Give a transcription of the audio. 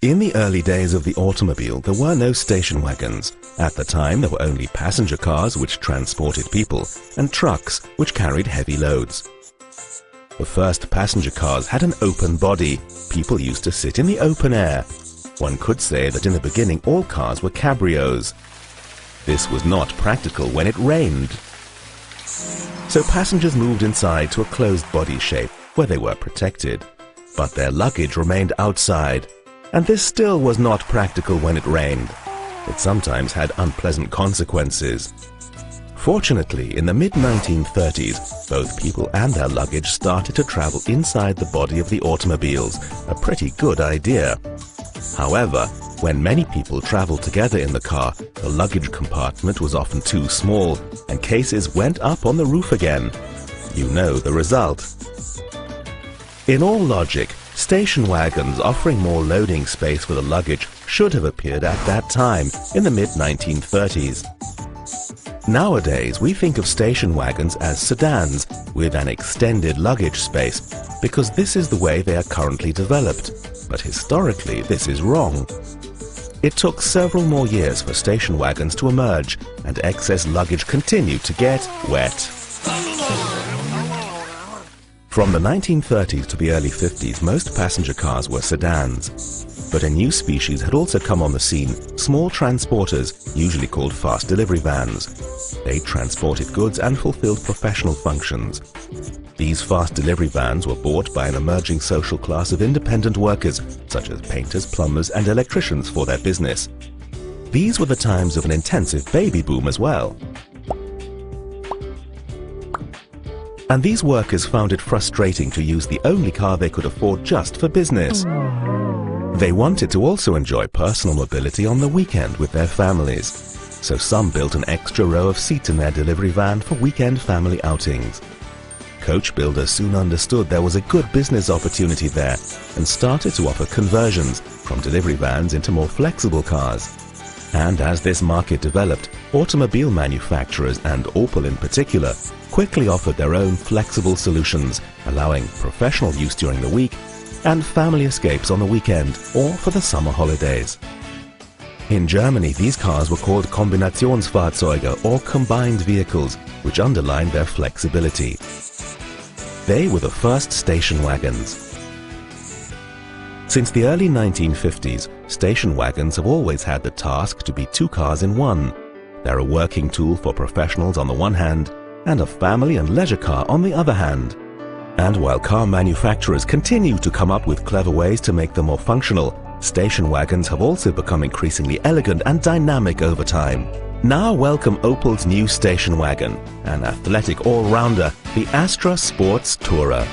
In the early days of the automobile, there were no station wagons. At the time, there were only passenger cars which transported people and trucks which carried heavy loads. The first passenger cars had an open body. People used to sit in the open air. One could say that in the beginning all cars were cabrios. This was not practical when it rained. So passengers moved inside to a closed body shape where they were protected. But their luggage remained outside. And this still was not practical when it rained. It sometimes had unpleasant consequences. Fortunately, in the mid-1930s, both people and their luggage started to travel inside the body of the automobiles, a pretty good idea. However, when many people traveled together in the car, the luggage compartment was often too small, and cases went up on the roof again. You know the result. In all logic, station wagons offering more loading space for the luggage should have appeared at that time, in the mid-1930s. Nowadays, we think of station wagons as sedans with an extended luggage space, because this is the way they are currently developed. But historically, this is wrong. It took several more years for station wagons to emerge, and excess luggage continued to get wet. From the 1930s to the early 50s, most passenger cars were sedans. But a new species had also come on the scene, small transporters, usually called fast delivery vans. They transported goods and fulfilled professional functions. These fast delivery vans were bought by an emerging social class of independent workers, such as painters, plumbers, and electricians for their business. These were the times of an intensive baby boom as well. And these workers found it frustrating to use the only car they could afford just for business. They wanted to also enjoy personal mobility on the weekend with their families. So some built an extra row of seats in their delivery van for weekend family outings. Coach builders soon understood there was a good business opportunity there and started to offer conversions from delivery vans into more flexible cars. And as this market developed, automobile manufacturers, and Opel in particular, quickly offered their own flexible solutions, allowing professional use during the week and family escapes on the weekend or for the summer holidays. In Germany, these cars were called Kombinationsfahrzeuge or combined vehicles, which underlined their flexibility. They were the first station wagons. Since the early 1950s, station wagons have always had the task to be two cars in one. They're a working tool for professionals on the one hand, and a family and leisure car on the other hand. And while car manufacturers continue to come up with clever ways to make them more functional, station wagons have also become increasingly elegant and dynamic over time. Now welcome Opel's new station wagon, an athletic all-rounder, the Astra Sports Tourer.